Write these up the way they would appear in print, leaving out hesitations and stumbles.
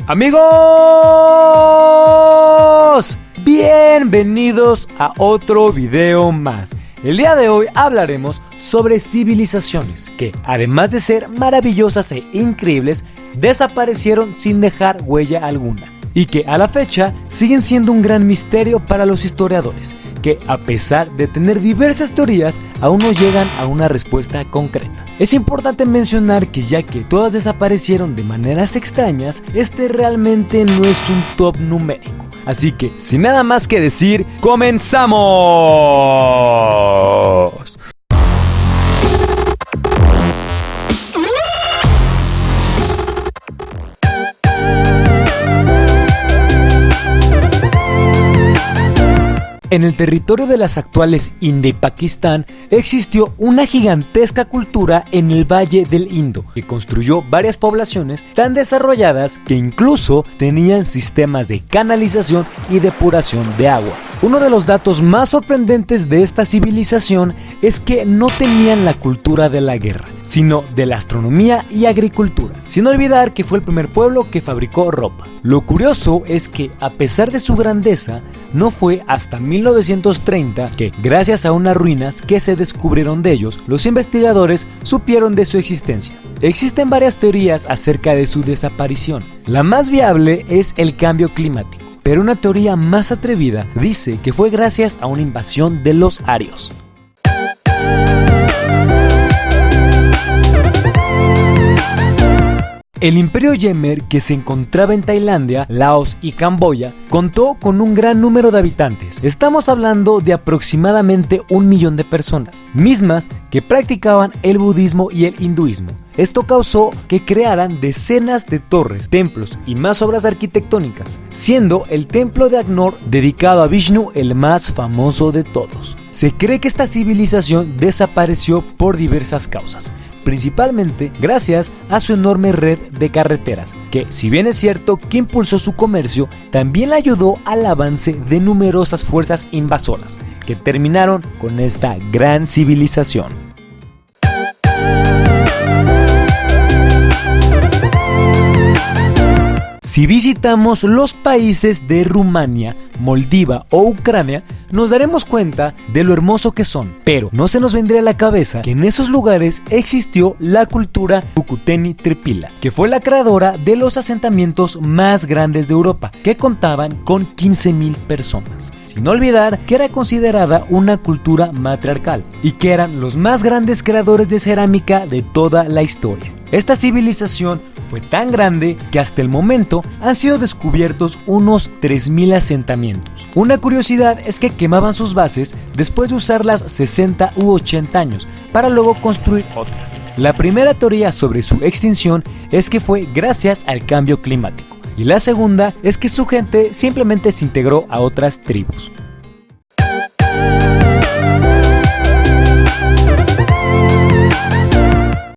Amigos, bienvenidos a otro video más. El día de hoy hablaremos sobre civilizaciones que, además de ser maravillosas e increíbles, desaparecieron sin dejar huella alguna y que a la fecha siguen siendo un gran misterio para los historiadores, que a pesar de tener diversas teorías, aún no llegan a una respuesta concreta. Es importante mencionar que ya que todas desaparecieron de maneras extrañas, este realmente no es un top numérico. Así que, sin nada más que decir, ¡comenzamos! En el territorio de las actuales India y Pakistán existió una gigantesca cultura en el Valle del Indo que construyó varias poblaciones tan desarrolladas que incluso tenían sistemas de canalización y depuración de agua. Uno de los datos más sorprendentes de esta civilización es que no tenían la cultura de la guerra, sino de la astronomía y agricultura, sin olvidar que fue el primer pueblo que fabricó ropa. Lo curioso es que, a pesar de su grandeza, no fue hasta 1930 que, gracias a unas ruinas que se descubrieron de ellos, los investigadores supieron de su existencia. Existen varias teorías acerca de su desaparición. La más viable es el cambio climático, pero una teoría más atrevida dice que fue gracias a una invasión de los arios. El Imperio Jemer, que se encontraba en Tailandia, Laos y Camboya, contó con un gran número de habitantes. Estamos hablando de aproximadamente 1 millón de personas, mismas que practicaban el budismo y el hinduismo. Esto causó que crearan decenas de torres, templos y más obras arquitectónicas, siendo el templo de Angkor dedicado a Vishnu el más famoso de todos. Se cree que esta civilización desapareció por diversas causas, principalmente gracias a su enorme red de carreteras, que, si bien es cierto que impulsó su comercio, también ayudó al avance de numerosas fuerzas invasoras, que terminaron con esta gran civilización. Si visitamos los países de Rumania, Moldavia o Ucrania, nos daremos cuenta de lo hermoso que son, pero no se nos vendría a la cabeza que en esos lugares existió la cultura Cucuteni-Tripila, que fue la creadora de los asentamientos más grandes de Europa, que contaban con 15,000 personas. Sin olvidar que era considerada una cultura matriarcal y que eran los más grandes creadores de cerámica de toda la historia. Esta civilización fue tan grande que hasta el momento han sido descubiertos unos 3,000 asentamientos. Una curiosidad es que quemaban sus bases después de usarlas 60 u 80 años para luego construir otras. La primera teoría sobre su extinción es que fue gracias al cambio climático, y la segunda es que su gente simplemente se integró a otras tribus.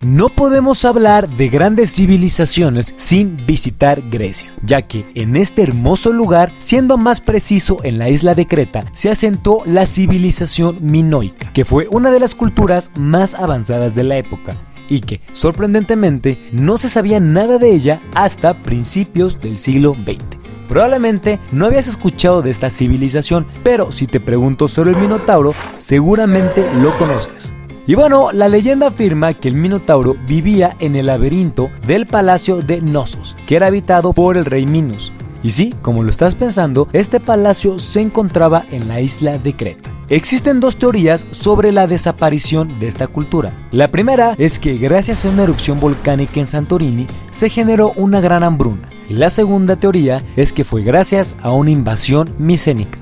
No podemos hablar de grandes civilizaciones sin visitar Grecia, ya que en este hermoso lugar, siendo más preciso en la isla de Creta, se asentó la civilización minoica, que fue una de las culturas más avanzadas de la época y que, sorprendentemente, no se sabía nada de ella hasta principios del siglo XX. Probablemente no habías escuchado de esta civilización, pero si te pregunto sobre el Minotauro, seguramente lo conoces. Y bueno, la leyenda afirma que el Minotauro vivía en el laberinto del palacio de Knossos, que era habitado por el rey Minos. Y sí, como lo estás pensando, este palacio se encontraba en la isla de Creta. Existen dos teorías sobre la desaparición de esta cultura. La primera es que gracias a una erupción volcánica en Santorini se generó una gran hambruna. Y la segunda teoría es que fue gracias a una invasión micénica.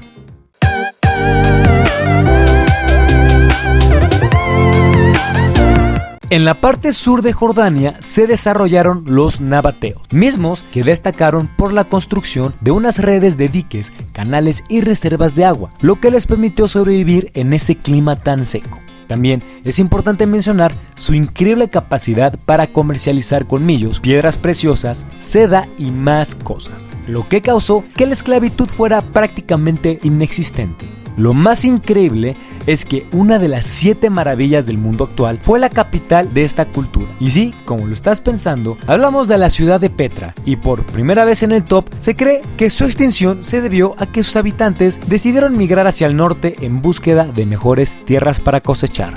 En la parte sur de Jordania se desarrollaron los nabateos, mismos que destacaron por la construcción de unas redes de diques, canales y reservas de agua, lo que les permitió sobrevivir en ese clima tan seco. También es importante mencionar su increíble capacidad para comercializar colmillos, piedras preciosas, seda y más cosas, lo que causó que la esclavitud fuera prácticamente inexistente. Lo más increíble es que una de las 7 maravillas del mundo actual fue la capital de esta cultura. Y sí, como lo estás pensando, hablamos de la ciudad de Petra, y por primera vez en el top se cree que su extinción se debió a que sus habitantes decidieron migrar hacia el norte en búsqueda de mejores tierras para cosechar.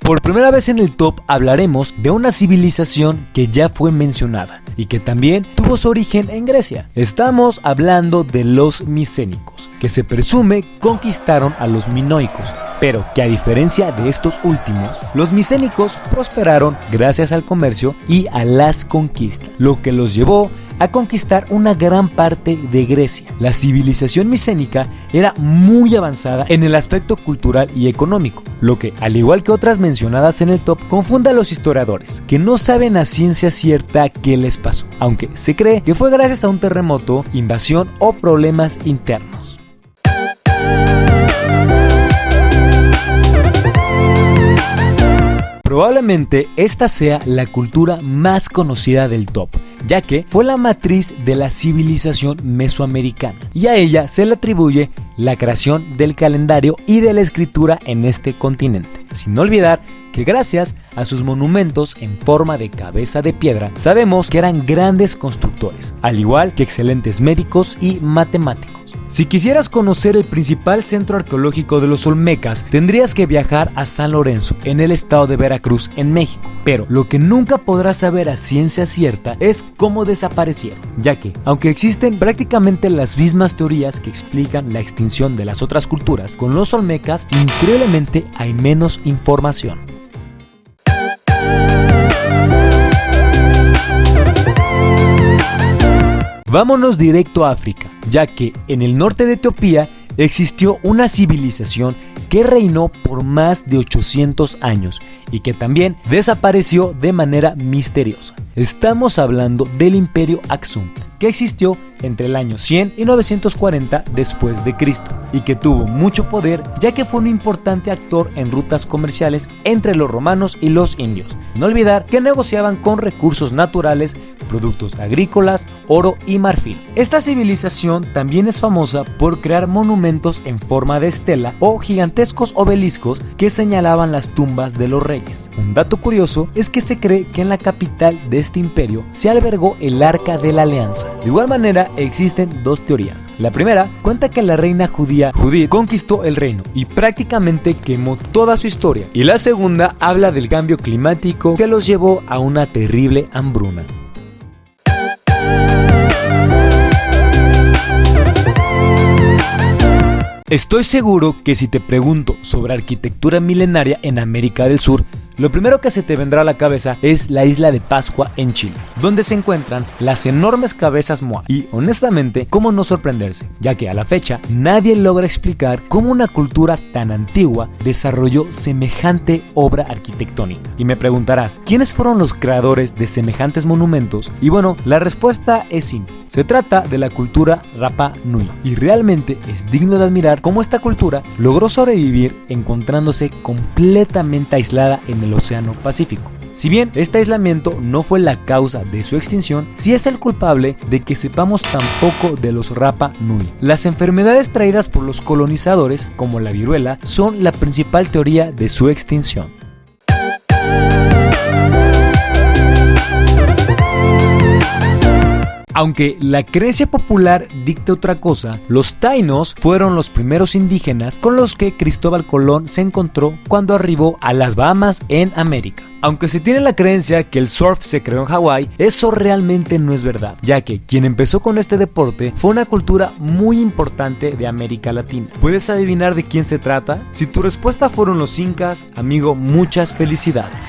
Por primera vez en el top hablaremos de una civilización que ya fue mencionada y que también tuvo su origen en Grecia. Estamos hablando de los micénicos, que se presume conquistaron a los minoicos, pero que a diferencia de estos últimos, los micénicos prosperaron gracias al comercio y a las conquistas, lo que los llevó a conquistar una gran parte de Grecia. La civilización micénica era muy avanzada en el aspecto cultural y económico, lo que, al igual que otras mencionadas en el top, confunde a los historiadores, que no saben a ciencia cierta qué les pasó, aunque se cree que fue gracias a un terremoto, invasión o problemas internos. Probablemente esta sea la cultura más conocida del top, ya que fue la matriz de la civilización mesoamericana, y a ella se le atribuye la creación del calendario y de la escritura en este continente. Sin olvidar que gracias a sus monumentos en forma de cabeza de piedra, sabemos que eran grandes constructores, al igual que excelentes médicos y matemáticos. Si quisieras conocer el principal centro arqueológico de los olmecas, tendrías que viajar a San Lorenzo, en el estado de Veracruz, en México. Pero lo que nunca podrás saber a ciencia cierta es cómo desaparecieron, ya que, aunque existen prácticamente las mismas teorías que explican la extinción de las otras culturas, con los olmecas increíblemente hay menos información. Vámonos directo a África, ya que en el norte de Etiopía existió una civilización que reinó por más de 800 años y que también desapareció de manera misteriosa. Estamos hablando del Imperio Aksum, que existió entre el año 100 y 940 después de Cristo, y que tuvo mucho poder ya que fue un importante actor en rutas comerciales entre los romanos y los indios. No olvidar que negociaban con recursos naturales, productos agrícolas, oro y marfil. Esta civilización también es famosa por crear monumentos en forma de estela o gigantescos obeliscos que señalaban las tumbas de los reyes. Un dato curioso es que se cree que en la capital de este imperio se albergó el Arca de la Alianza. De igual manera existen dos teorías. La primera cuenta que la reina judía Judith conquistó el reino y prácticamente quemó toda su historia, y la segunda habla del cambio climático que los llevó a una terrible hambruna. Estoy seguro que si te pregunto sobre arquitectura milenaria en América del Sur, lo primero que se te vendrá a la cabeza es la isla de Pascua en Chile, donde se encuentran las enormes cabezas Moai. Y honestamente, ¿cómo no sorprenderse? Ya que a la fecha nadie logra explicar cómo una cultura tan antigua desarrolló semejante obra arquitectónica. Y me preguntarás, ¿quiénes fueron los creadores de semejantes monumentos? Y bueno, la respuesta es simple. Se trata de la cultura Rapa Nui, y realmente es digno de admirar cómo esta cultura logró sobrevivir encontrándose completamente aislada en el Océano Pacífico. Si bien este aislamiento no fue la causa de su extinción, sí es el culpable de que sepamos tan poco de los Rapa Nui. Las enfermedades traídas por los colonizadores, como la viruela, son la principal teoría de su extinción. Aunque la creencia popular dicte otra cosa, los taínos fueron los primeros indígenas con los que Cristóbal Colón se encontró cuando arribó a las Bahamas en América. Aunque se tiene la creencia que el surf se creó en Hawái, eso realmente no es verdad, ya que quien empezó con este deporte fue una cultura muy importante de América Latina. ¿Puedes adivinar de quién se trata? Si tu respuesta fueron los incas, amigo, muchas felicidades.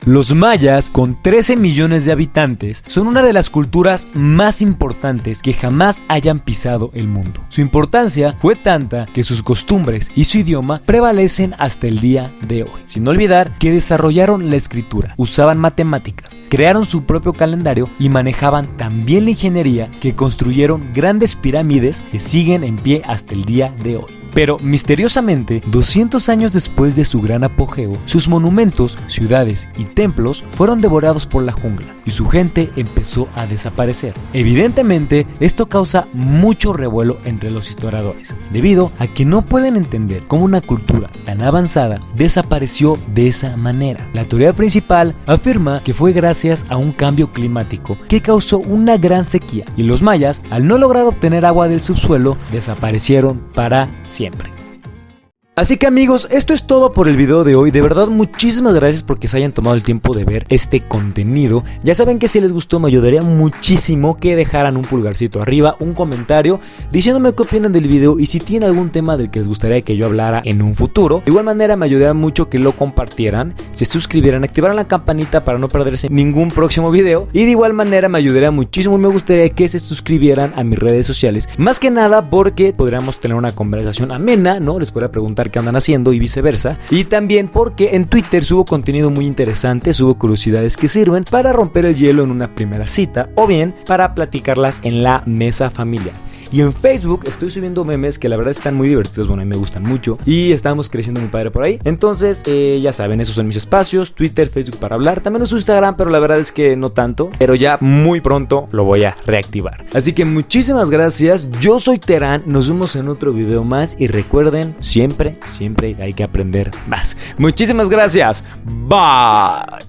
Los mayas, con 13 millones de habitantes, son una de las culturas más importantes que jamás hayan pisado el mundo. Su importancia fue tanta que sus costumbres y su idioma prevalecen hasta el día de hoy. Sin olvidar que desarrollaron la escritura, usaban matemáticas, crearon su propio calendario y manejaban tan bien la ingeniería que construyeron grandes pirámides que siguen en pie hasta el día de hoy. Pero misteriosamente, 200 años después de su gran apogeo, sus monumentos, ciudades y templos fueron devorados por la jungla y su gente empezó a desaparecer. Evidentemente, esto causa mucho revuelo entre los historiadores, debido a que no pueden entender cómo una cultura tan avanzada desapareció de esa manera. La teoría principal afirma que fue gracias a un cambio climático que causó una gran sequía y los mayas, al no lograr obtener agua del subsuelo, desaparecieron para siempre. Así que amigos, esto es todo por el video de hoy. De verdad, muchísimas gracias porque se hayan tomado el tiempo de ver este contenido. Ya saben que si les gustó me ayudaría muchísimo que dejaran un pulgarcito arriba, un comentario diciéndome qué opinan del video y si tienen algún tema del que les gustaría que yo hablara en un futuro. De igual manera me ayudaría mucho que lo compartieran, se suscribieran, activaran la campanita para no perderse ningún próximo video. Y de igual manera me ayudaría muchísimo y me gustaría que se suscribieran a mis redes sociales. Más que nada porque podríamos tener una conversación amena, ¿no? Les podría preguntar qué andan haciendo y viceversa. Y también porque en Twitter subo contenido muy interesante, subo curiosidades que sirven para romper el hielo en una primera cita o bien para platicarlas en la mesa familiar. Y en Facebook estoy subiendo memes que la verdad están muy divertidos, bueno, a mí me gustan mucho y estamos creciendo muy padre por ahí. Entonces, ya saben, esos son mis espacios, Twitter, Facebook para hablar. También uso Instagram, pero la verdad es que no tanto. Pero ya muy pronto lo voy a reactivar. Así que muchísimas gracias, yo soy Terán, nos vemos en otro video más y recuerden, siempre hay que aprender más. Muchísimas gracias, bye.